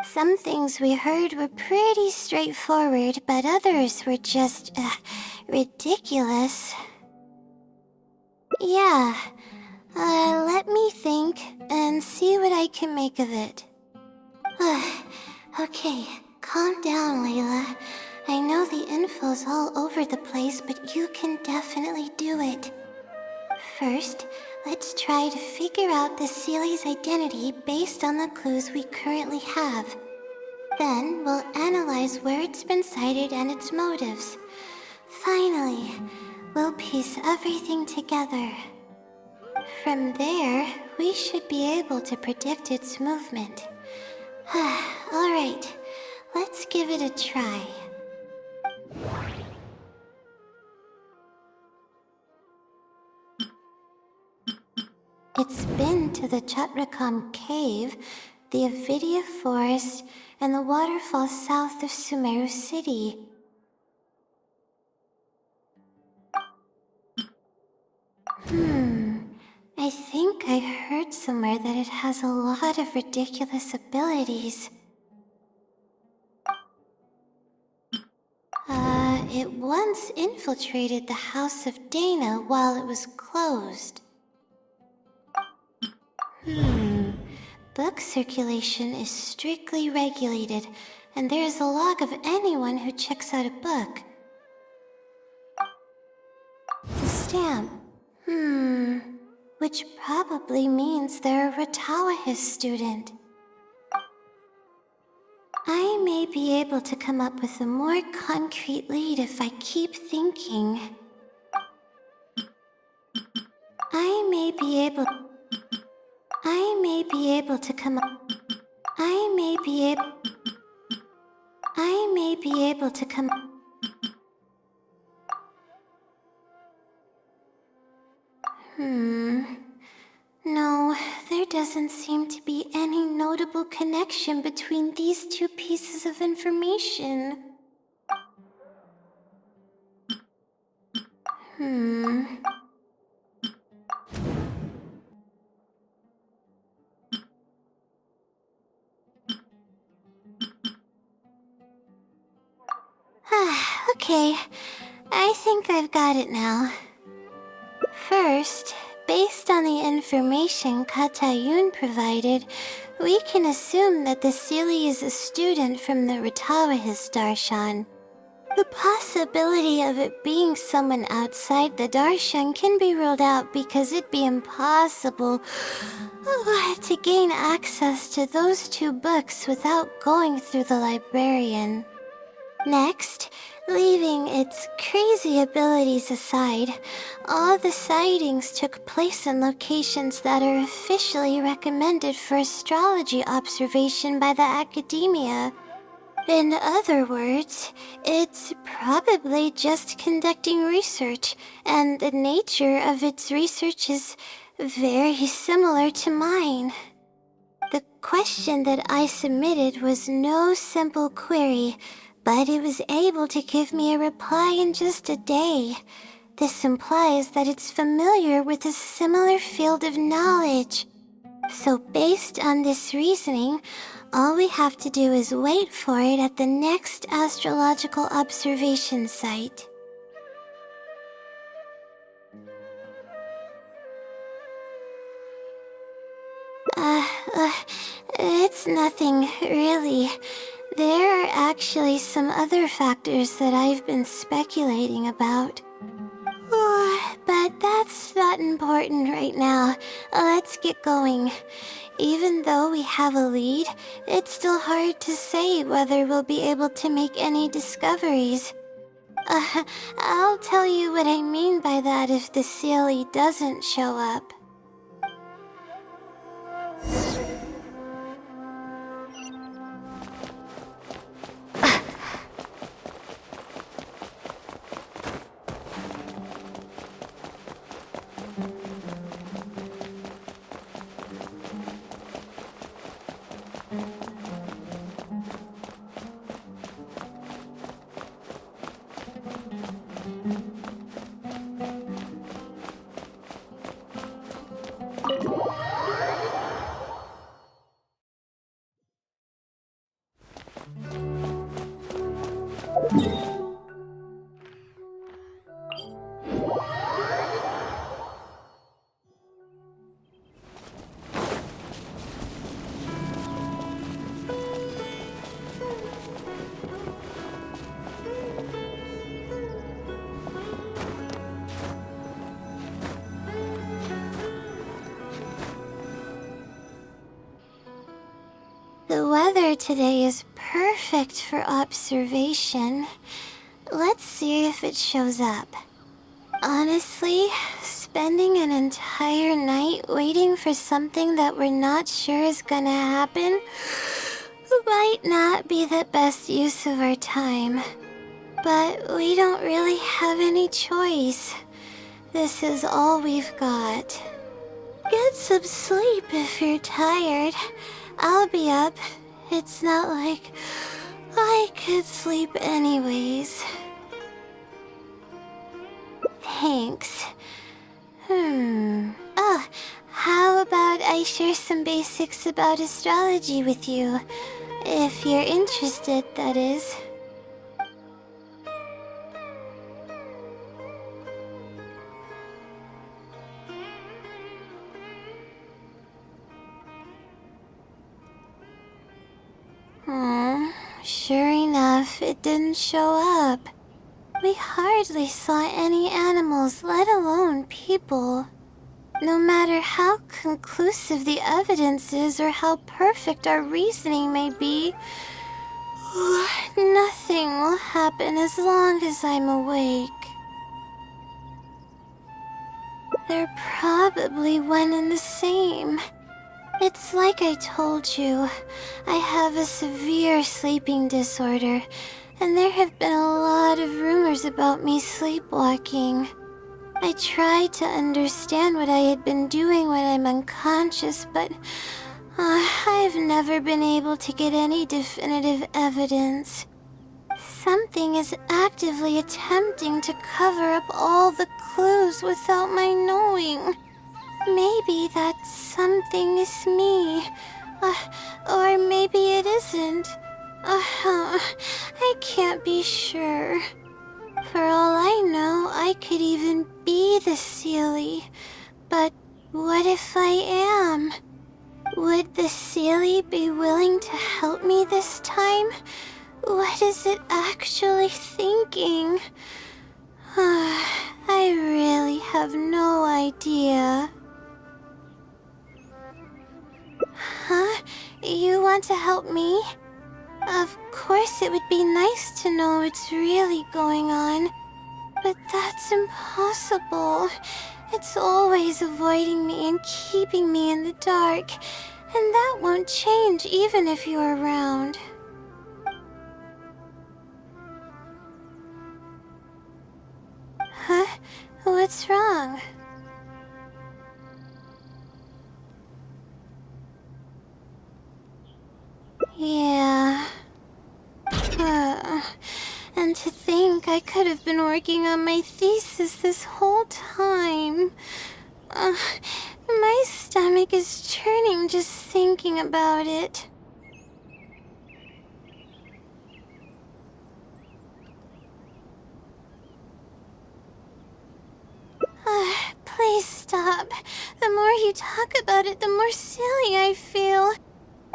Some things we heard were pretty straightforward, but others were just, ridiculous. Yeah, let me think and see what I can make of it. Okay, calm down, Layla. I know the info's all over the place, but you can definitely do it. First, let's try to figure out the Sealy's identity based on the clues we currently have. Then, we'll analyze where it's been sighted and its motives. Finally, we'll piece everything together. From there, we should be able to predict its movement. Alright, let's give it a try. It's been to the Chatrakham Cave, the Avidya Forest, and the waterfall south of Sumeru City. I think I heard somewhere that it has a lot of ridiculous abilities. It once infiltrated the House of Dana while it was closed. Book circulation is strictly regulated, and there is a log of anyone who checks out a book. The stamp. Which probably means they're a Ratawahis student. I may be able to come up with a more concrete lead if I keep thinking. I may be able to come up. I may be able to come. No, there doesn't seem to be any notable connection between these two pieces of information. Okay, I think I've got it now. First, based on the information Katayun provided, we can assume that the Sealy is a student from the Ratawahis Darshan. The possibility of it being someone outside the Darshan can be ruled out because it'd be impossible to gain access to those two books without going through the librarian. Next, leaving its crazy abilities aside, all the sightings took place in locations that are officially recommended for astrology observation by the academia. In other words, it's probably just conducting research, and the nature of its research is very similar to mine. The question that I submitted was no simple query, but it was able to give me a reply in just a day. This implies that it's familiar with a similar field of knowledge. So based on this reasoning, all we have to do is wait for it at the next astrological observation site. It's nothing, really. There are actually some other factors that I've been speculating about. But that's not important right now. Let's get going. Even though we have a lead, it's still hard to say whether we'll be able to make any discoveries. I'll tell you what I mean by that if the Sealy doesn't show up. The weather today is perfect for observation. Let's see if it shows up. Honestly, spending an entire night waiting for something that we're not sure is gonna happen might not be the best use of our time. But we don't really have any choice. This is all we've got. Get some sleep if you're tired. I'll be up. It's not like I could sleep anyways. Thanks. Oh, how about I share some basics about astrology with you? If you're interested, that is. Sure enough, it didn't show up. We hardly saw any animals, let alone people. No matter how conclusive the evidence is or how perfect our reasoning may be, nothing will happen as long as I'm awake. They're probably one and the same. It's like I told you, I have a severe sleeping disorder, and there have been a lot of rumors about me sleepwalking. I tried to understand what I had been doing when I'm unconscious, but I've never been able to get any definitive evidence. Something is actively attempting to cover up all the clues without my knowing. Maybe that something is me. Or maybe it isn't. I can't be sure. For all I know, I could even be the Sealy. But what if I am? Would the Sealy be willing to help me this time? What is it actually thinking? I really have no idea. Huh? You want to help me? Of course it would be nice to know what's really going on. But that's impossible. It's always avoiding me and keeping me in the dark. And that won't change even if you're around. Huh? What's wrong? Yeah. And to think I could have been working on my thesis this whole time. My stomach is churning just thinking about it. Please stop. The more you talk about it, the more silly I feel.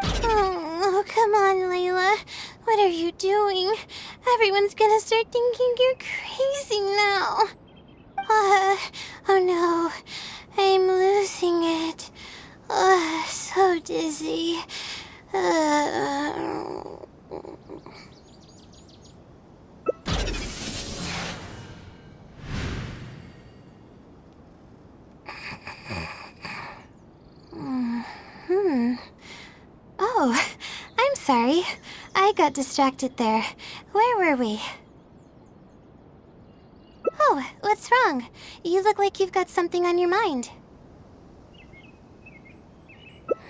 Oh, come on, Layla. What are you doing? Everyone's gonna start thinking you're crazy now. Oh no. I'm losing it. So dizzy. Oh, I'm sorry. I got distracted there. Where were we? Oh, what's wrong? You look like you've got something on your mind.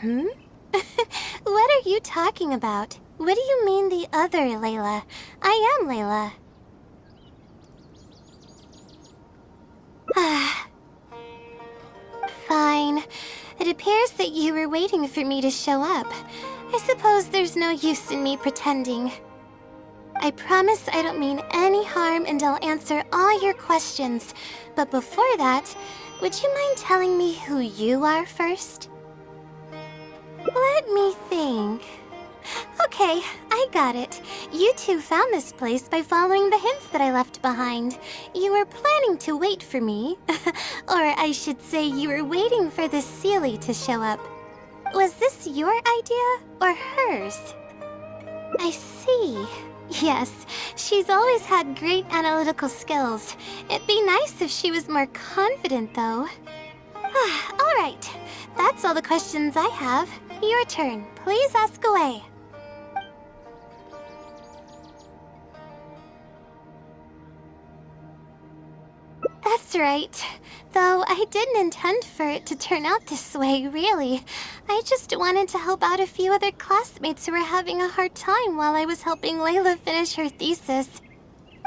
What are you talking about? What do you mean the other Layla? I am Layla. Fine. It appears that you were waiting for me to show up. I suppose there's no use in me pretending. I promise I don't mean any harm and I'll answer all your questions. But before that, would you mind telling me who you are first? Let me think. Okay, I got it. You two found this place by following the hints that I left behind. You were planning to wait for me. Or I should say you were waiting for the Seelie to show up. Was this your idea or hers? I see. Yes, she's always had great analytical skills. It'd be nice if she was more confident, though. Alright, that's all the questions I have. Your turn. Please ask away. That's right. Though I didn't intend for it to turn out this way, really. I just wanted to help out a few other classmates who were having a hard time while I was helping Layla finish her thesis.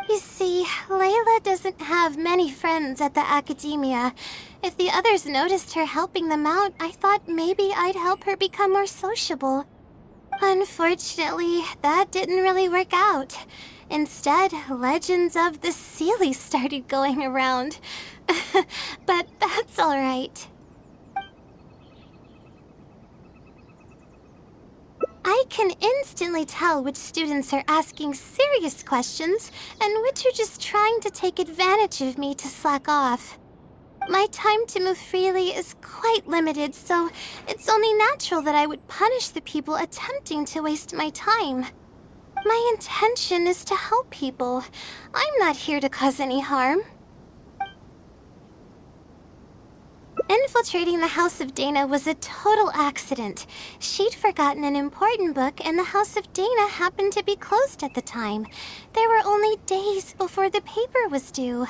You see, Layla doesn't have many friends at the academia. If the others noticed her helping them out, I thought maybe I'd help her become more sociable. Unfortunately, that didn't really work out. Instead, legends of the Seelie started going around. But that's alright. I can instantly tell which students are asking serious questions and which are just trying to take advantage of me to slack off. My time to move freely is quite limited, so it's only natural that I would punish the people attempting to waste my time. My intention is to help people. I'm not here to cause any harm. Infiltrating the House of Dana was a total accident. She'd forgotten an important book, and the House of Dana happened to be closed at the time. There were only days before the paper was due.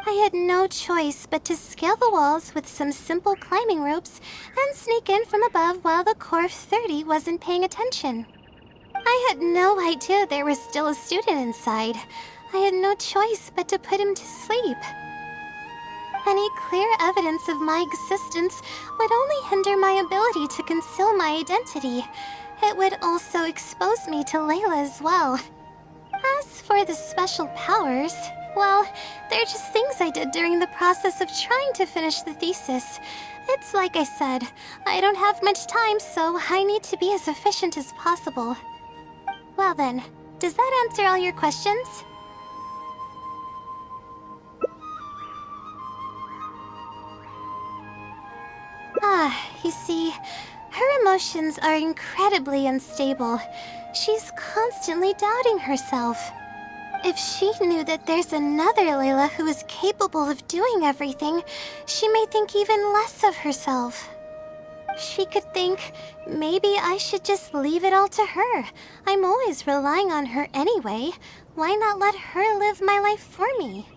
I had no choice but to scale the walls with some simple climbing ropes and sneak in from above while the core of 30 wasn't paying attention. I had no idea there was still a student inside. I had no choice but to put him to sleep. Any clear evidence of my existence would only hinder my ability to conceal my identity. It would also expose me to Layla as well. As for the special powers, well, they're just things I did during the process of trying to finish the thesis. It's like I said, I don't have much time, so I need to be as efficient as possible. Well then, does that answer all your questions? You see, her emotions are incredibly unstable. She's constantly doubting herself. If she knew that there's another Layla who is capable of doing everything, she may think even less of herself. She could think, maybe I should just leave it all to her. I'm always relying on her anyway. Why not let her live my life for me?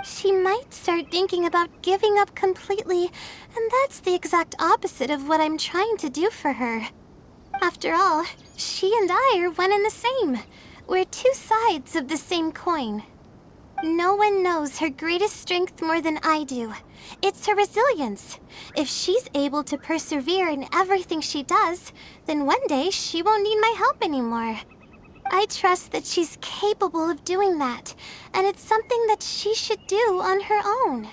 She might start thinking about giving up completely, and that's the exact opposite of what I'm trying to do for her. After all, she and I are one and the same. We're two sides of the same coin. No one knows her greatest strength more than I do. It's her resilience. If she's able to persevere in everything she does, then one day she won't need my help anymore. I trust that she's capable of doing that, and it's something that she should do on her own.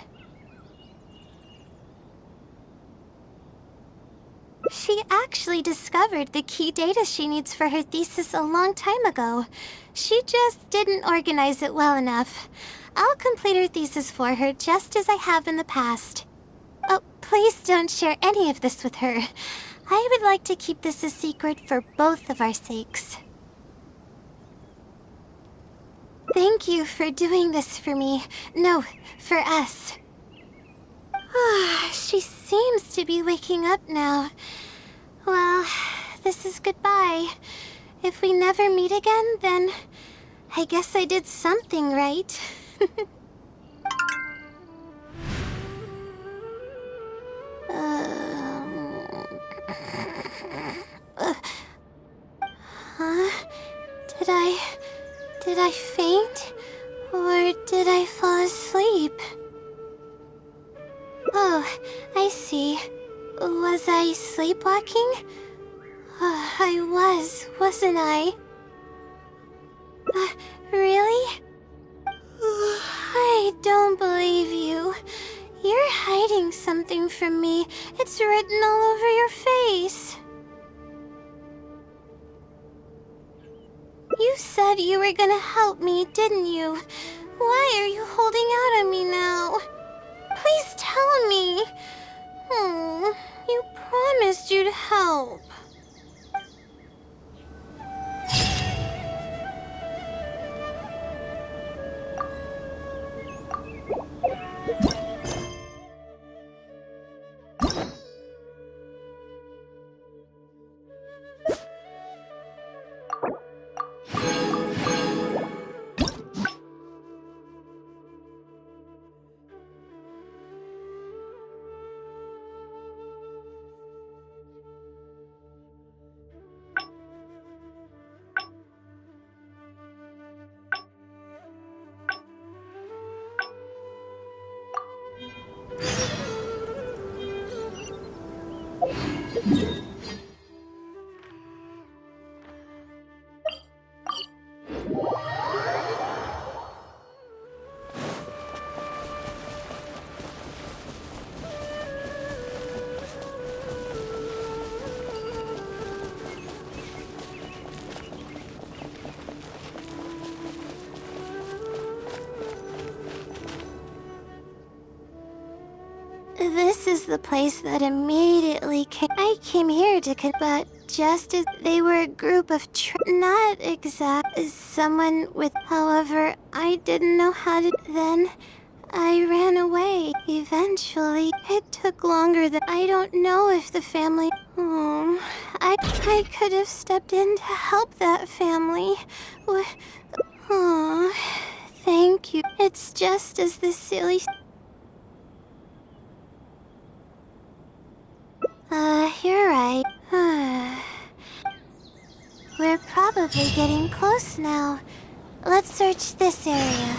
She actually discovered the key data she needs for her thesis a long time ago. She just didn't organize it well enough. I'll complete her thesis for her just as I have in the past. Oh, please don't share any of this with her. I would like to keep this a secret for both of our sakes. Thank you for doing this for me. No, for us. She seems to be waking up now. Well, this is goodbye. If we never meet again, then I guess I did something right. Huh? Did I faint? Or did I fall asleep? Oh, I see. Was I sleepwalking? Wasn't I? Really? I don't believe you. You're hiding something from me. It's written all over your face. You said you were gonna help me, didn't you? Why are you holding out on me now? Please tell me. You promised you'd help. This is the place that immediately came. I came here to but just as they were a group of not exact as someone with. However, I didn't know how to. Then I ran away. Eventually, it took longer than. I don't know if the family. I could have stepped in to help that family. Oh, thank you. It's just as the silly. You're right. We're probably getting close now. Let's search this area.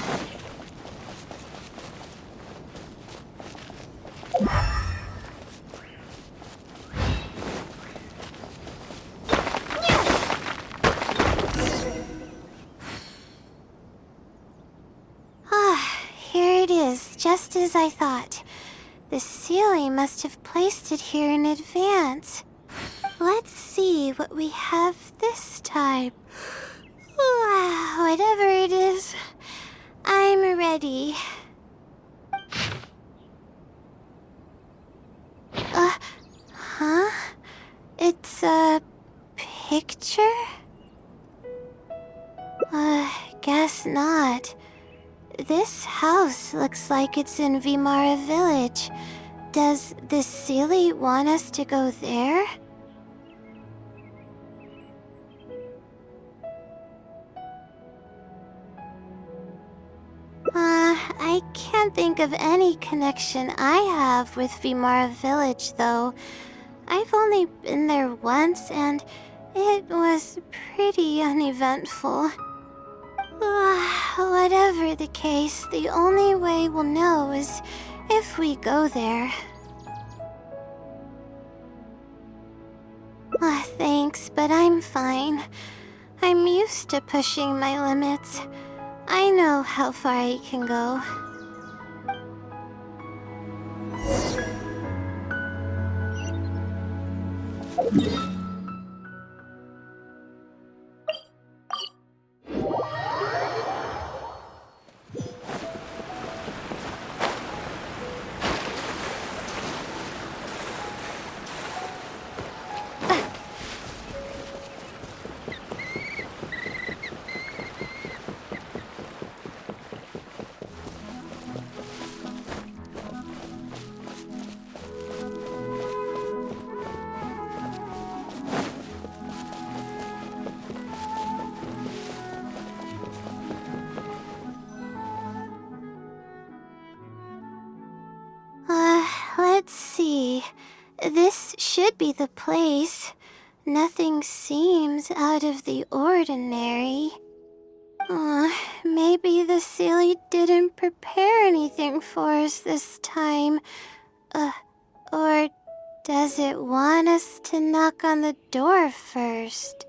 Here it is, just as I thought. The Sealy must have placed it here in advance. Let's see what we have this time. Whatever it is, I'm ready. Huh? It's a picture? Guess not. This house looks like it's in Vimara Village. Does the Sealy want us to go there? I can't think of any connection I have with Vimara Village, though. I've only been there once, and it was pretty uneventful. Whatever the case, the only way we'll know is if we go there. Thanks, but I'm fine. I'm used to pushing my limits. I know how far I can go. Let's see. This should be the place. Nothing seems out of the ordinary. Maybe the Sealy didn't prepare anything for us this time. Or Does it want us to knock on the door first?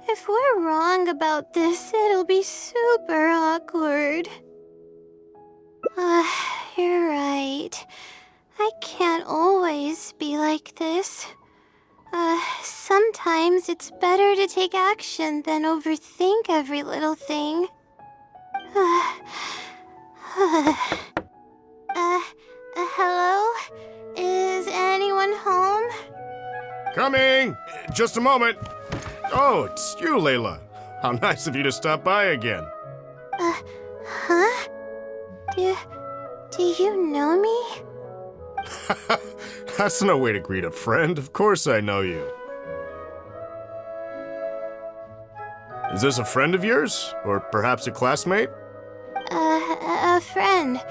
If we're wrong about this, it'll be super awkward. You're right. I can't always be like this. Sometimes it's better to take action than overthink every little thing. Hello? Is anyone home? Coming! Just a moment. Oh, it's you, Layla. How nice of you to stop by again. Huh? Do you know me? That's no way to greet a friend. Of course I know you. Is this a friend of yours? Or perhaps a classmate? A friend.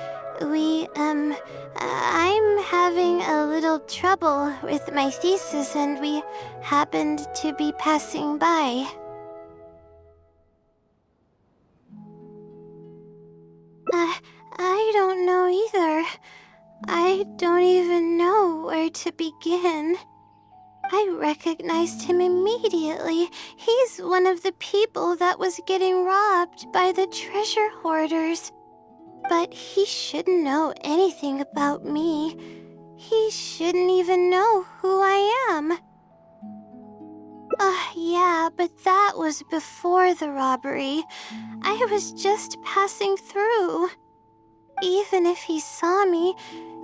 I'm having a little trouble with my thesis and we happened to be passing by. I don't know either. I don't even know where to begin. I recognized him immediately. He's one of the people that was getting robbed by the treasure hoarders. But he shouldn't know anything about me. He shouldn't even know who I am. Yeah, but that was before the robbery. I was just passing through. Even if he saw me,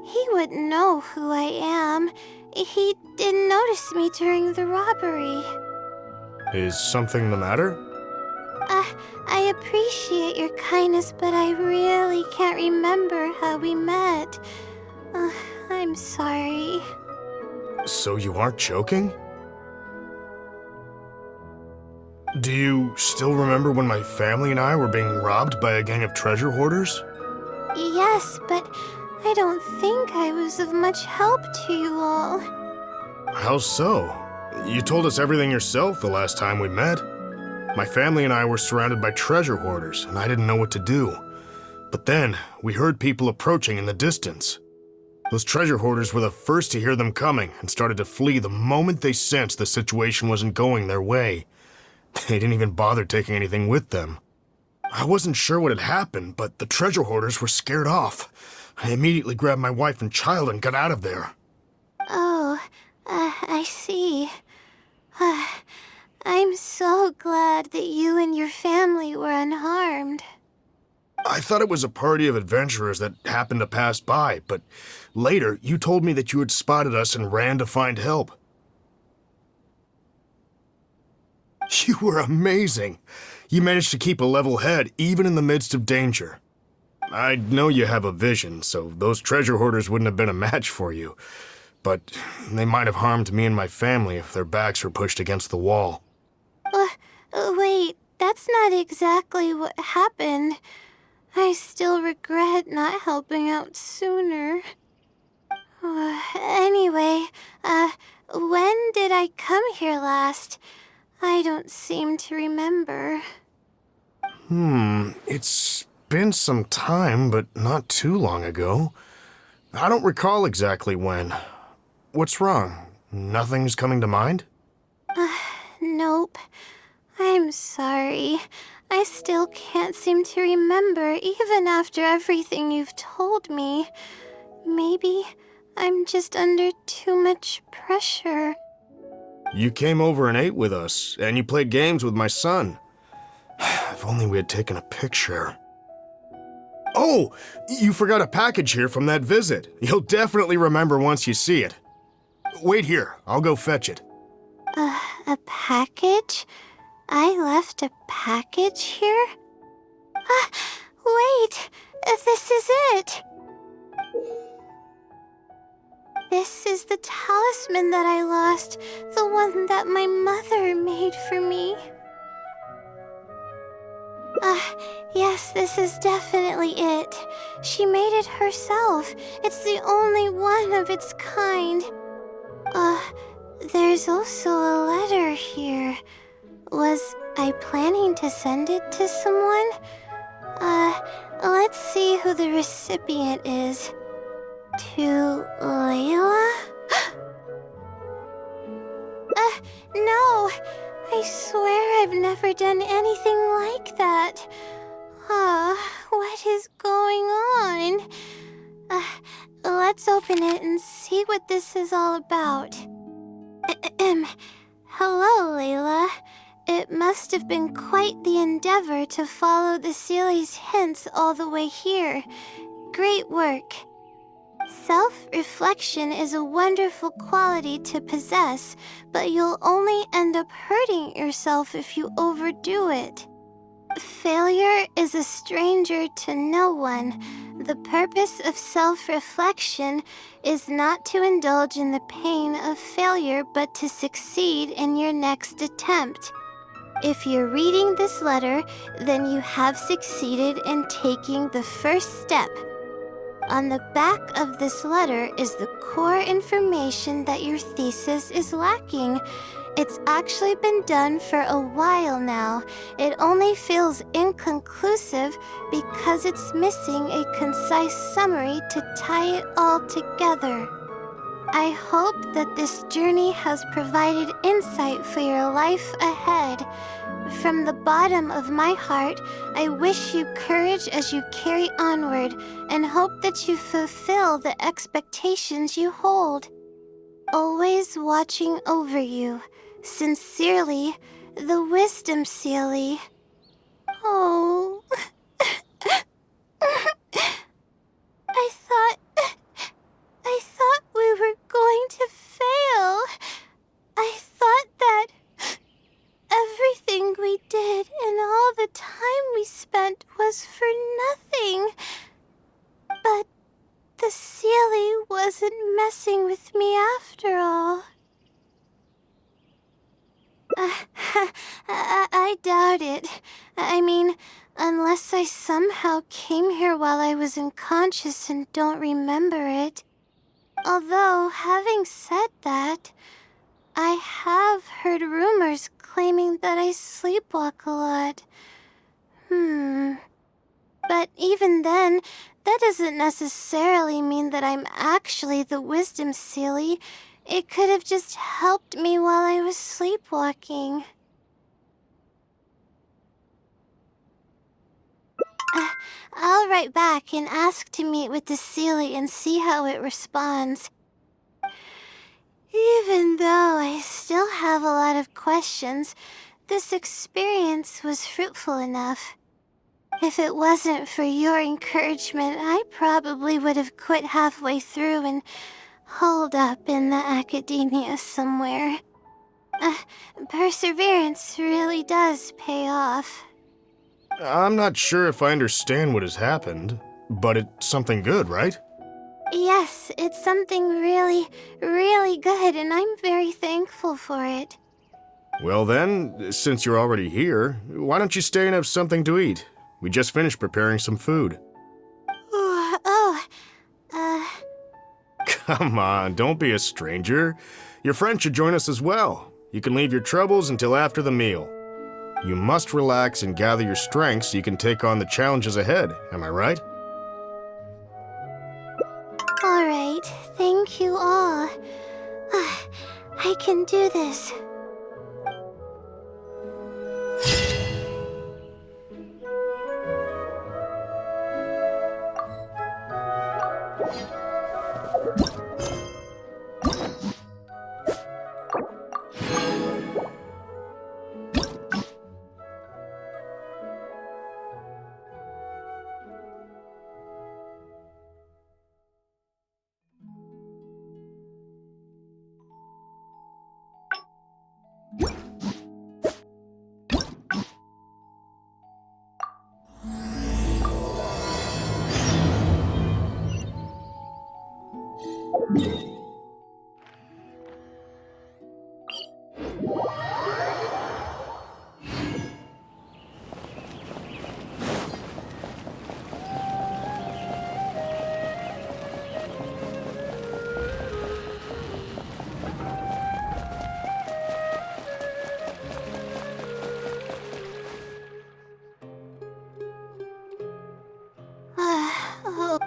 he wouldn't know who I am. He didn't notice me during the robbery. Is something the matter? I appreciate your kindness, but I really can't remember how we met. I'm sorry. So you aren't joking? Do you still remember when my family and I were being robbed by a gang of treasure hoarders? Yes, but I don't think I was of much help to you all. How so? You told us everything yourself the last time we met. My family and I were surrounded by treasure hoarders, and I didn't know what to do. But then, we heard people approaching in the distance. Those treasure hoarders were the first to hear them coming and started to flee the moment they sensed the situation wasn't going their way. They didn't even bother taking anything with them. I wasn't sure what had happened, but the treasure hoarders were scared off. I immediately grabbed my wife and child and got out of there. Oh, I see. I'm so glad that you and your family were unharmed. I thought it was a party of adventurers that happened to pass by, but later you told me that you had spotted us and ran to find help. You were amazing. You managed to keep a level head even in the midst of danger. I know you have a vision, so those treasure hoarders wouldn't have been a match for you. But they might have harmed me and my family if their backs were pushed against the wall. Wait, that's not exactly what happened. I still regret not helping out sooner. Anyway, when did I come here last? I don't seem to remember. It's been some time, but not too long ago. I don't recall exactly when. What's wrong? Nothing's coming to mind? Nope. I'm sorry. I still can't seem to remember, even after everything you've told me. Maybe I'm just under too much pressure. You came over and ate with us, and you played games with my son. If only we had taken a picture. Oh, you forgot a package here from that visit. You'll definitely remember once you see it. Wait here, I'll go fetch it. A package? I left a package here? Wait! This is it! This is the talisman that I lost, the one that my mother made for me. Yes, this is definitely it. She made it herself. It's the only one of its kind. There's also a letter here. Was I planning to send it to someone? Let's see who the recipient is. To Layla? No! I swear I've never done anything like that. What is going on? Let's open it and see what this is all about. Hello, Layla. It must have been quite the endeavor to follow the Sealy's hints all the way here. Great work. Self-reflection is a wonderful quality to possess, but you'll only end up hurting yourself if you overdo it. Failure is a stranger to no one. The purpose of self-reflection is not to indulge in the pain of failure, but to succeed in your next attempt. If you're reading this letter, then you have succeeded in taking the first step. On the back of this letter is the core information that your thesis is lacking. It's actually been done for a while now. It only feels inconclusive because it's missing a concise summary to tie it all together. I hope that this journey has provided insight for your life ahead. From the bottom of my heart, I wish you courage as you carry onward and hope that you fulfill the expectations you hold. Always watching over you. Sincerely, the Wisdom Sealy. Oh. I thought we were going to fail. I thought that everything we did and all the time we spent was for nothing. But the Sealy wasn't messing with me after all. I doubt it. I mean, unless I somehow came here while I was unconscious and don't remember it. Although, having said that, I have heard rumors claiming that I sleepwalk a lot. But even then, that doesn't necessarily mean that I'm actually the Wisdom Sealy. It could have just helped me while I was sleepwalking. I'll write back and ask to meet with the Sealy and see how it responds. Even though I still have a lot of questions, this experience was fruitful enough. If it wasn't for your encouragement, I probably would have quit halfway through and holed up in the academia somewhere. Perseverance really does pay off. I'm not sure if I understand what has happened, but it's something good, right? Yes, it's something really, really good, and I'm very thankful for it. Well then, since you're already here, why don't you stay and have something to eat? We just finished preparing some food. Come on, don't be a stranger. Your friend should join us as well. You can leave your troubles until after the meal. You must relax and gather your strength so you can take on the challenges ahead, am I right? All right, thank you all. I can do this.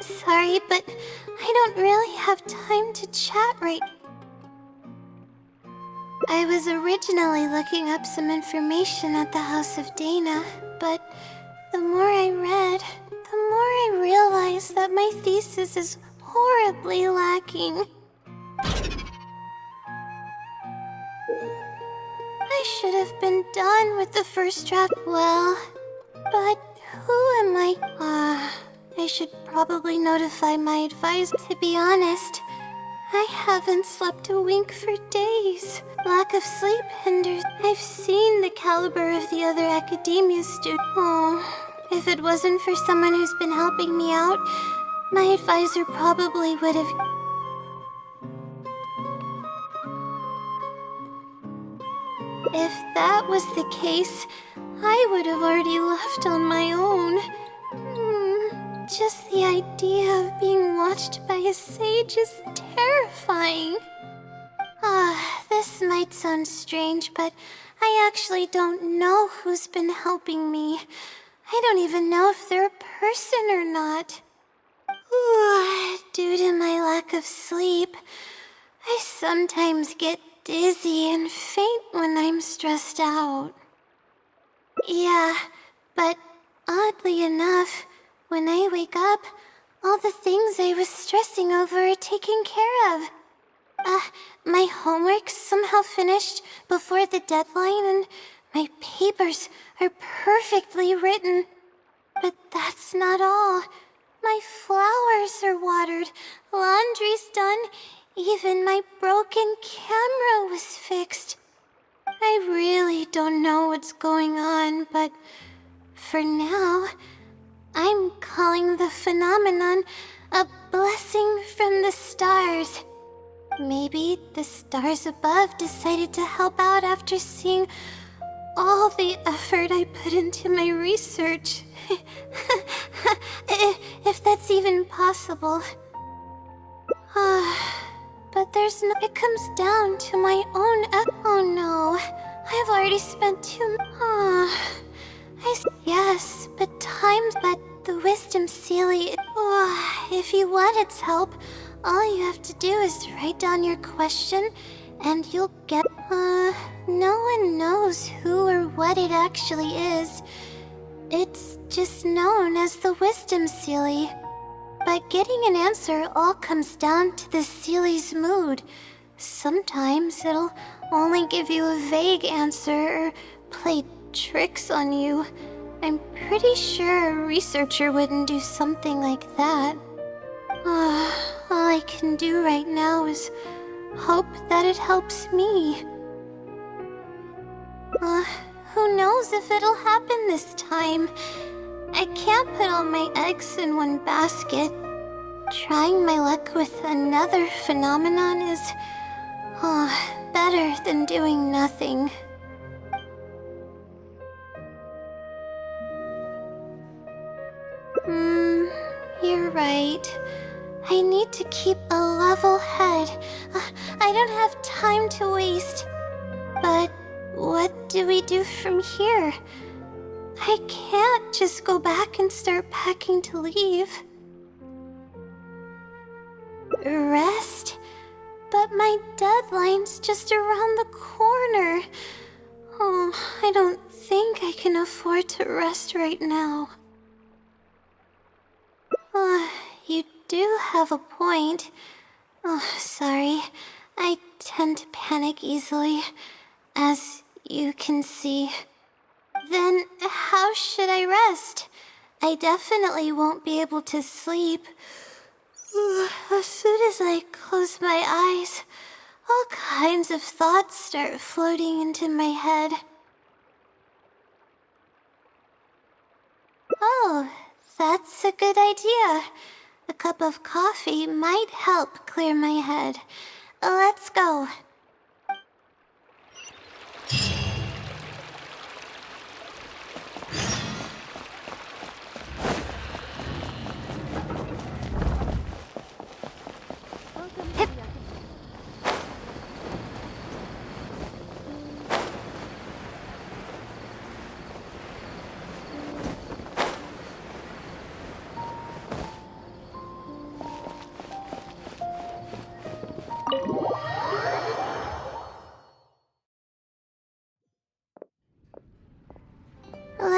Sorry, but I don't really have time to chat right. I was originally looking up some information at the House of Dana, but the more I read, the more I realized that my thesis is horribly lacking. I should have been done with the first draft. Well, but who am I? I should probably notify my advisor. To be honest, I haven't slept a wink for days. Lack of sleep hinders. I've seen the caliber of the other academia students. Oh, if it wasn't for someone who's been helping me out, my advisor probably would have. If that was the case, I would have already left on my own. Just the idea of being watched by a sage is terrifying. This might sound strange, but I actually don't know who's been helping me. I don't even know if they're a person or not. Due to my lack of sleep, I sometimes get dizzy and faint when I'm stressed out. Yeah, but oddly enough, when I wake up, all the things I was stressing over are taken care of. My homework's somehow finished before the deadline, and my papers are perfectly written. But that's not all. My flowers are watered, laundry's done, even my broken camera was fixed. I really don't know what's going on, but for now, I'm calling the phenomenon a blessing from the stars. Maybe the stars above decided to help out after seeing all the effort I put into my research. If that's even possible. But there's no... It comes down to my own oh no. I've already spent too... Yes, but the wisdom sealy... if you want its help, all you have to do is write down your question, and you'll get... no one knows who or what it actually is. It's just known as the wisdom sealy. But getting an answer all comes down to the sealy's mood. Sometimes it'll only give you a vague answer or play tricks on you. I'm pretty sure a researcher wouldn't do something like that. All I can do right now is hope that it helps me. Who knows if it'll happen this time? I can't put all my eggs in one basket. Trying my luck with another phenomenon is better than doing nothing. You're right. I need to keep a level head. I don't have time to waste. But what do we do from here? I can't just go back and start packing to leave. Rest? But my deadline's just around the corner. I don't think I can afford to rest right now. You do have a point. Sorry. I tend to panic easily, as you can see. Then how should I rest? I definitely won't be able to sleep. As soon as I close my eyes, all kinds of thoughts start floating into my head. Oh, that's a good idea. A cup of coffee might help clear my head. Let's go.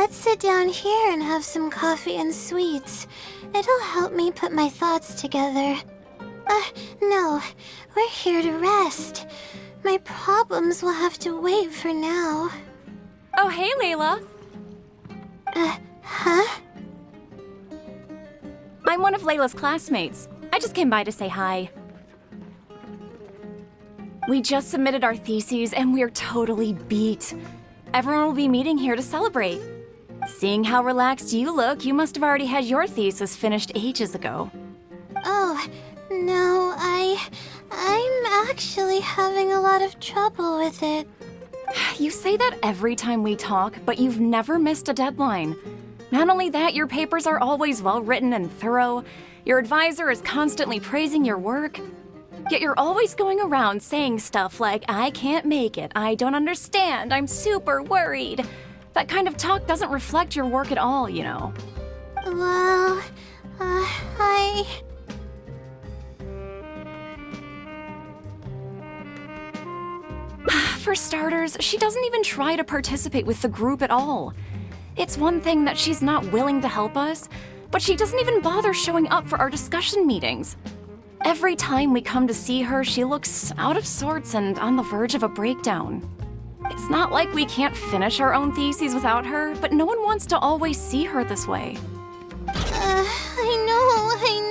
let's sit down here and have some coffee and sweets. It'll help me put my thoughts together. No, we're here to rest. My problems will have to wait for now. Oh, hey, Layla. Huh? I'm one of Layla's classmates. I just came by to say hi. We just submitted our theses and we're totally beat. Everyone will be meeting here to celebrate. Seeing how relaxed you look, you must have already had your thesis finished ages ago. Oh, no, I'm actually having a lot of trouble with it. You say that every time we talk, but you've never missed a deadline. Not only that, your papers are always well-written and thorough. Your advisor is constantly praising your work. Yet you're always going around saying stuff like, I can't make it, I don't understand, I'm super worried. That kind of talk doesn't reflect your work at all, you know. Well, For starters, she doesn't even try to participate with the group at all. It's one thing that she's not willing to help us, but she doesn't even bother showing up for our discussion meetings. Every time we come to see her, she looks out of sorts and on the verge of a breakdown. It's not like we can't finish our own theses without her, but no one wants to always see her this way. I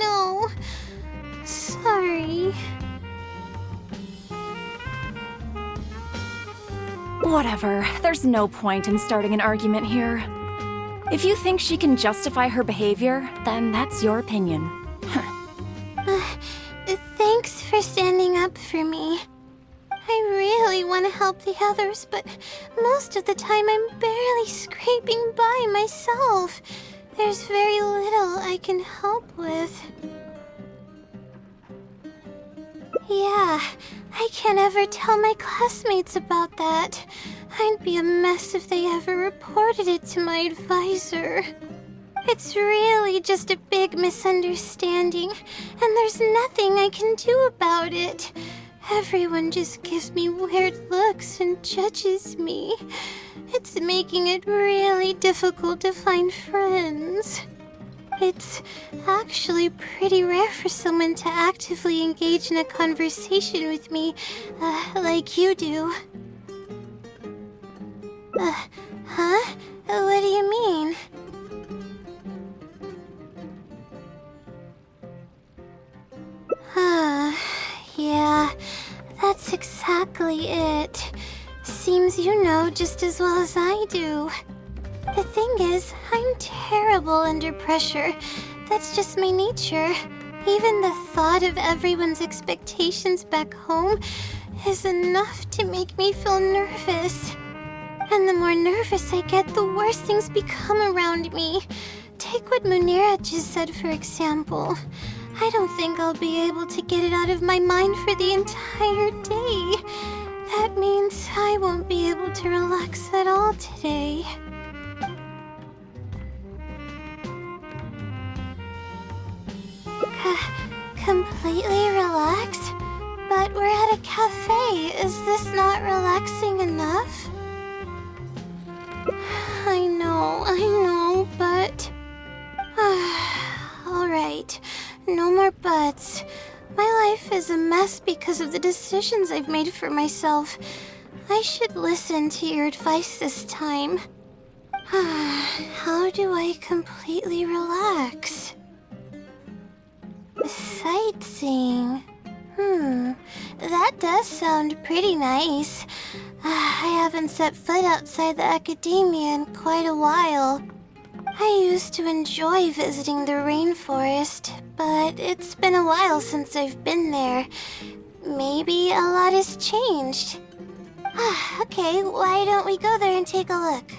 know. Sorry. Whatever, there's no point in starting an argument here. If you think she can justify her behavior, then that's your opinion. Thanks for standing up for me. I really want to help the others, but most of the time I'm barely scraping by myself. There's very little I can help with. Yeah, I can't ever tell my classmates about that. I'd be a mess if they ever reported it to my advisor. It's really just a big misunderstanding, and there's nothing I can do about it. Everyone just gives me weird looks and judges me. It's making it really difficult to find friends. It's actually pretty rare for someone to actively engage in a conversation with me, like you do. Huh? What do you mean? Yeah, that's exactly it. Seems you know just as well as I do. The thing is, I'm terrible under pressure. That's just my nature. Even the thought of everyone's expectations back home is enough to make me feel nervous. And the more nervous I get, the worse things become around me. Take what Munira just said, for example. I don't think I'll be able to get it out of my mind for the entire day. That means I won't be able to relax at all today. Completely relaxed? But we're at a cafe. Is this not relaxing enough? I know, but... Alright, no more buts. My life is a mess because of the decisions I've made for myself. I should listen to your advice this time. How do I completely relax? Sightseeing. That does sound pretty nice. I haven't set foot outside the academia in quite a while. I used to enjoy visiting the rainforest, but it's been a while since I've been there. Maybe a lot has changed. Okay, why don't we go there and take a look?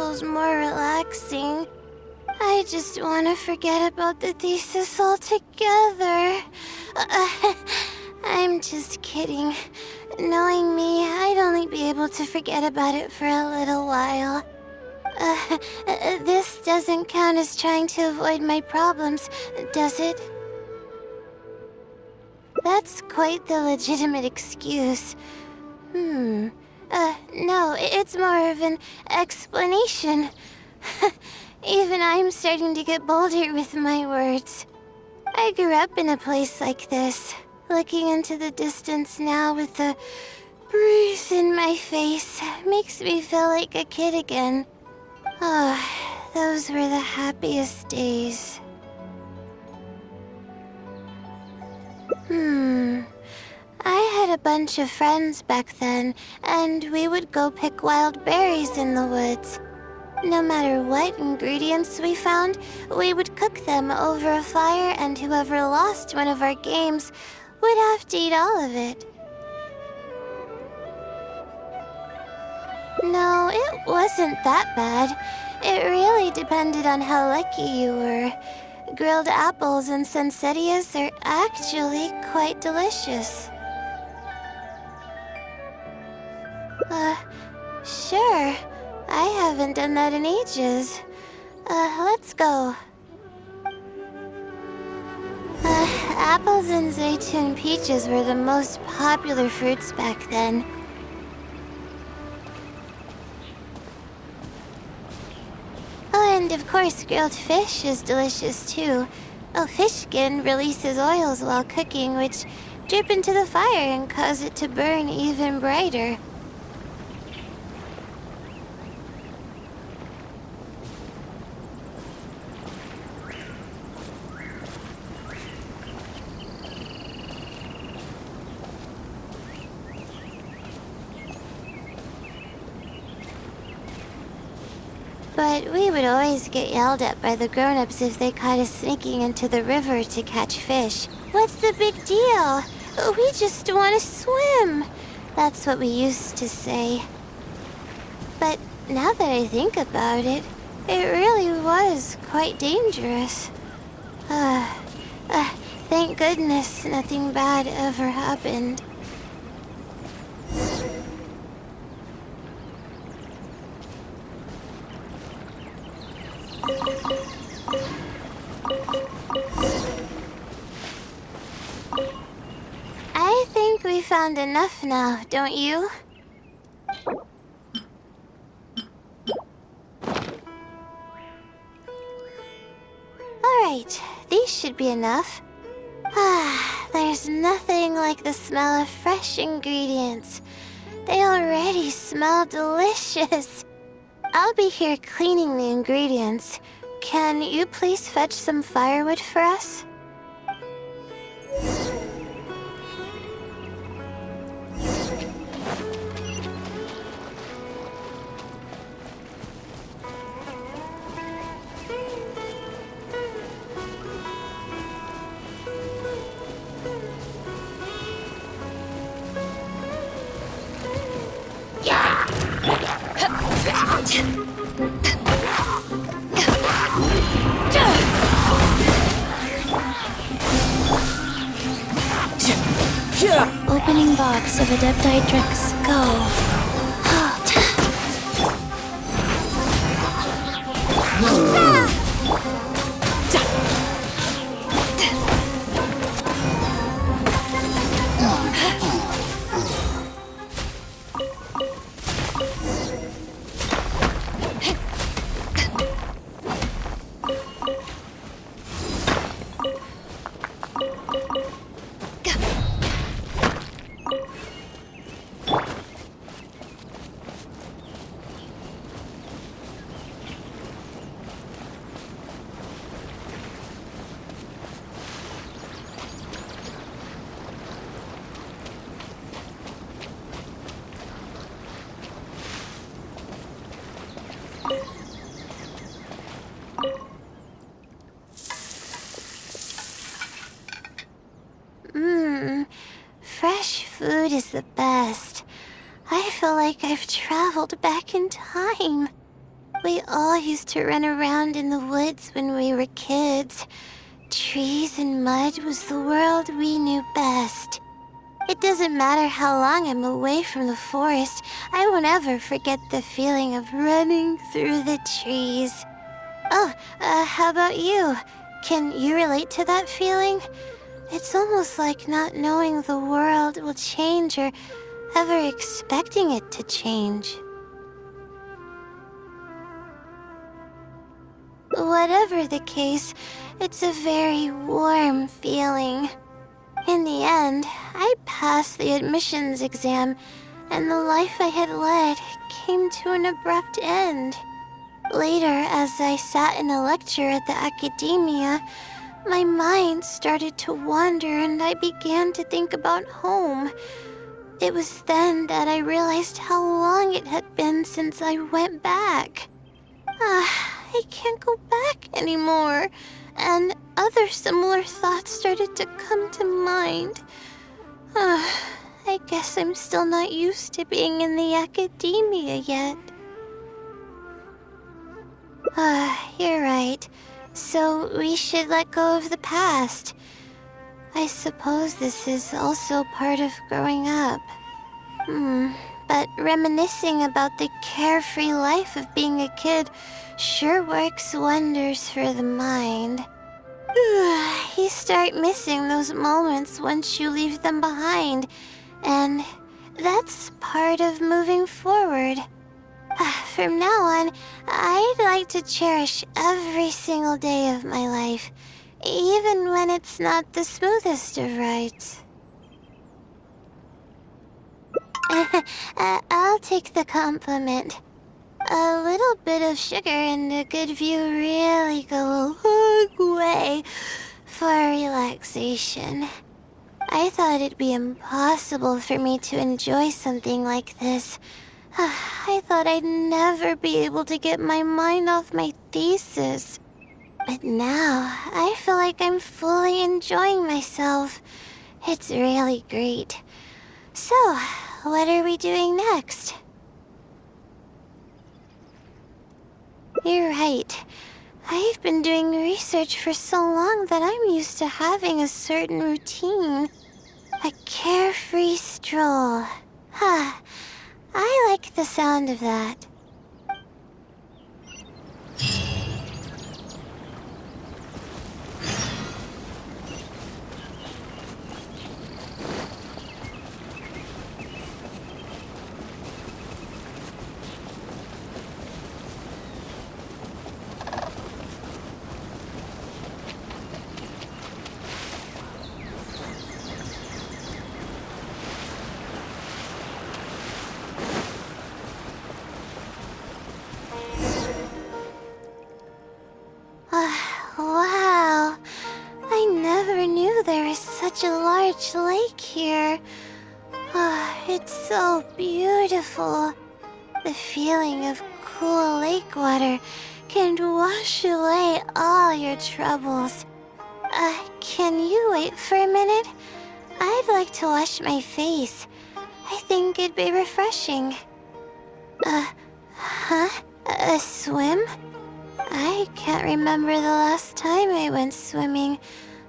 feels more relaxing. I just want to forget about the thesis altogether. I'm just kidding. Knowing me, I'd only be able to forget about it for a little while. This doesn't count as trying to avoid my problems, does it? That's quite the legitimate excuse. No, it's more of an explanation. Even I'm starting to get bolder with my words. I grew up in a place like this. Looking into the distance now with the breeze in my face makes me feel like a kid again. Oh, those were the happiest days. I had a bunch of friends back then, and we would go pick wild berries in the woods. No matter what ingredients we found, we would cook them over a fire, and whoever lost one of our games would have to eat all of it. No, it wasn't that bad. It really depended on how lucky you were. Grilled apples and poinsettias are actually quite delicious. Sure. I haven't done that in ages. Let's go. Apples and zaytun peaches were the most popular fruits back then. Oh, and of course grilled fish is delicious too. Oh, fish skin releases oils while cooking, which drip into the fire and cause it to burn even brighter. But we would always get yelled at by the grown-ups if they caught us sneaking into the river to catch fish. What's the big deal? We just want to swim. That's what we used to say. But now that I think about it, it really was quite dangerous. Thank goodness nothing bad ever happened. I think we found enough now, don't you? Alright, these should be enough. There's nothing like the smell of fresh ingredients. They already smell delicious. I'll be here cleaning the ingredients. Can you please fetch some firewood for us? Opening box of Adeptitrix. Go. Fresh food is the best. I feel like I've traveled back in time. We all used to run around in the woods when we were kids. Trees and mud was the world we knew best. It doesn't matter how long I'm away from the forest, I won't ever forget the feeling of running through the trees. Oh, how about you? Can you relate to that feeling? It's almost like not knowing the world will change or ever expecting it to change. Whatever the case, it's a very warm feeling. In the end, I passed the admissions exam, and the life I had led came to an abrupt end. Later, as I sat in a lecture at the academia, my mind started to wander and I began to think about home. It was then that I realized how long it had been since I went back. I can't go back anymore, and other similar thoughts started to come to mind. I guess I'm still not used to being in the academia yet. You're right. So we should let go of the past. I suppose this is also part of growing up. But reminiscing about the carefree life of being a kid sure works wonders for the mind. You start missing those moments once you leave them behind, and that's part of moving forward. From now on, I'd like to cherish every single day of my life, even when it's not the smoothest of rides. I'll take the compliment. A little bit of sugar and a good view really go a long way for relaxation. I thought it'd be impossible for me to enjoy something like this. I thought I'd never be able to get my mind off my thesis. But now, I feel like I'm fully enjoying myself. It's really great. So, what are we doing next? You're right. I've been doing research for so long that I'm used to having a certain routine. A carefree stroll. I like the sound of that. Wow, I never knew there was such a large lake here. It's so beautiful. The feeling of cool lake water can wash away all your troubles. Can you wait for a minute? I'd like to wash my face. I think it'd be refreshing. A swim? I can't remember the last time I went swimming.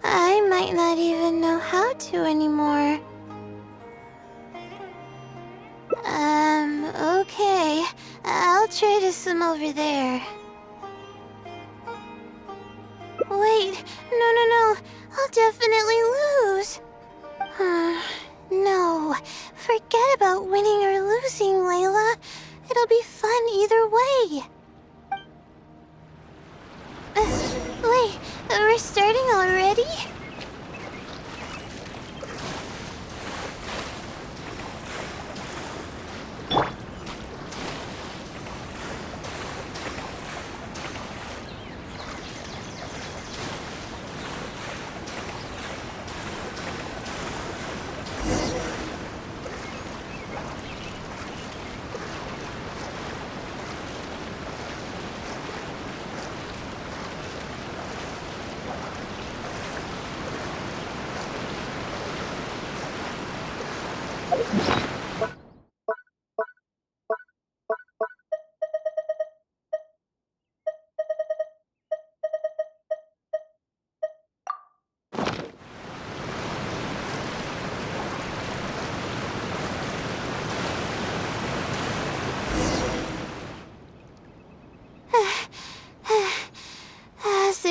I might not even know how to anymore. Okay. I'll try to swim over there. Wait, no. I'll definitely lose. No. Forget about winning or losing, Layla. It'll be fun either way. Wait, we're starting already?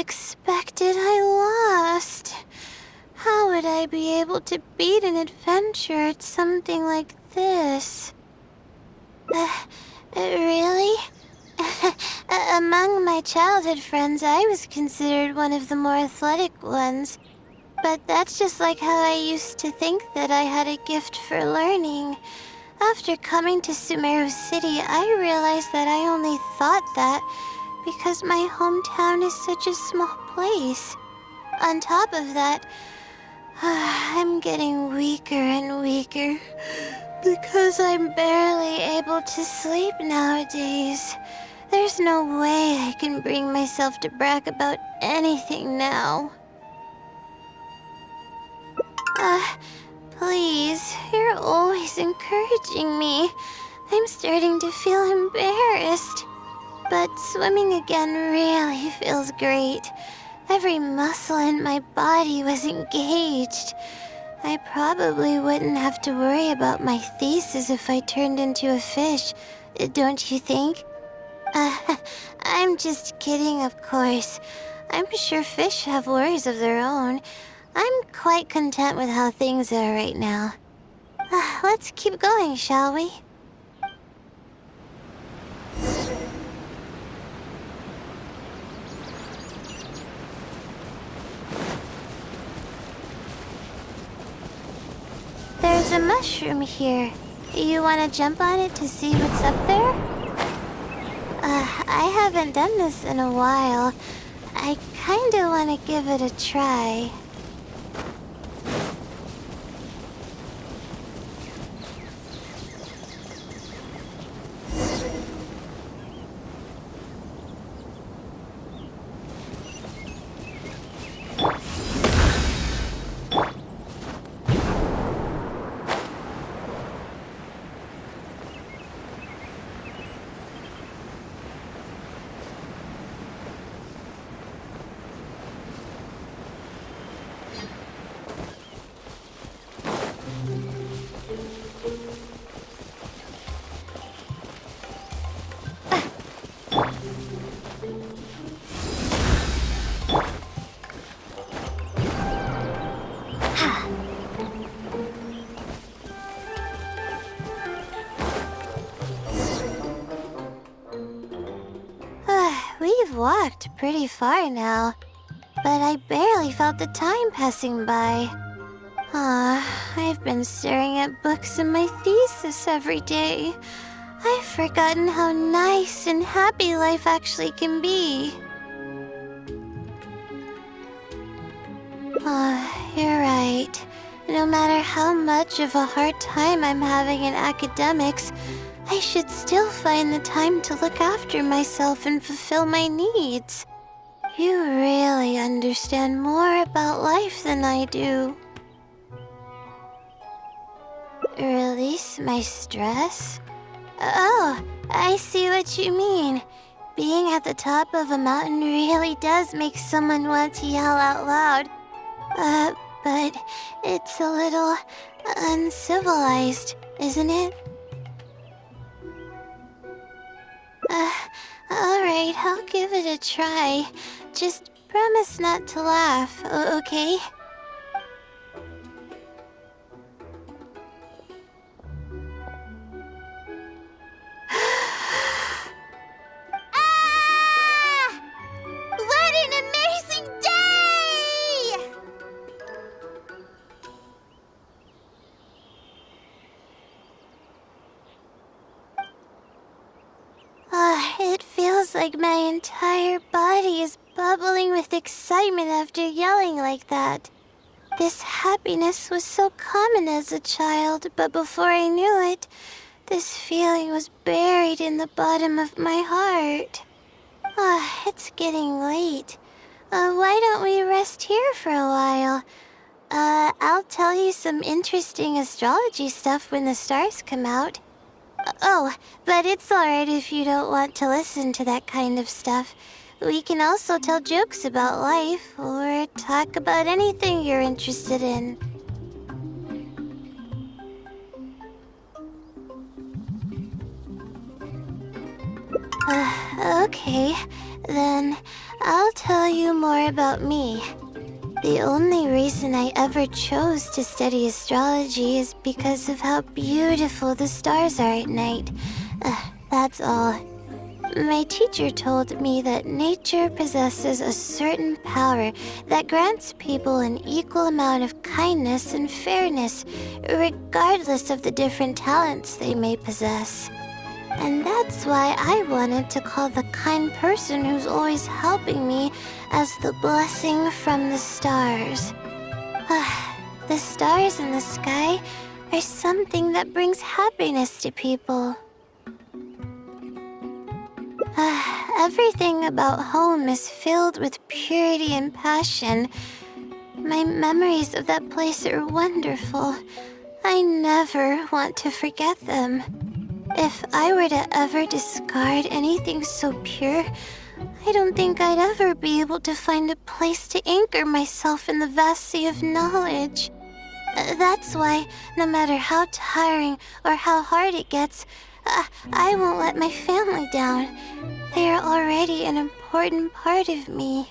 expected I lost. How would I be able to beat an adventure at something like this? Really? Among my childhood friends, I was considered one of the more athletic ones. But that's just like how I used to think that I had a gift for learning. After coming to Sumeru City, I realized that I only thought that because my hometown is such a small place. On top of that, I'm getting weaker and weaker because I'm barely able to sleep nowadays. There's no way I can bring myself to brag about anything now. Please, you're always encouraging me. I'm starting to feel embarrassed. But swimming again really feels great. Every muscle in my body was engaged. I probably wouldn't have to worry about my thesis if I turned into a fish, don't you think? I'm just kidding, of course. I'm sure fish have worries of their own. I'm quite content with how things are right now. Let's keep going, shall we? There's a mushroom here. You want to jump on it to see what's up there? I haven't done this in a while. I kinda want to give it a try. We've walked pretty far now, but I barely felt the time passing by. I've been staring at books in my thesis every day. I've forgotten how nice and happy life actually can be. You're right. No matter how much of a hard time I'm having in academics, I should still find the time to look after myself and fulfill my needs. You really understand more about life than I do. Release my stress? Oh, I see what you mean. Being at the top of a mountain really does make someone want to yell out loud. But it's a little uncivilized, isn't it? Alright, I'll give it a try. Just promise not to laugh, okay? Ah! What an amazing day! It feels like my entire body is bubbling with excitement after yelling like that. This happiness was so common as a child, but before I knew it, this feeling was buried in the bottom of my heart. It's getting late. Why don't we rest here for a while? I'll tell you some interesting astrology stuff when the stars come out. Oh, but it's alright if you don't want to listen to that kind of stuff. We can also tell jokes about life, or talk about anything you're interested in. Okay, then I'll tell you more about me. The only reason I ever chose to study astrology is because of how beautiful the stars are at night. That's all. My teacher told me that nature possesses a certain power that grants people an equal amount of kindness and fairness, regardless of the different talents they may possess. And that's why I wanted to call the kind person who's always helping me as the blessing from the stars. The stars in the sky are something that brings happiness to people. Everything about home is filled with purity and passion. My memories of that place are wonderful. I never want to forget them. If I were to ever discard anything so pure, I don't think I'd ever be able to find a place to anchor myself in the vast sea of knowledge. That's why, no matter how tiring or how hard it gets, I won't let my family down. They are already an important part of me.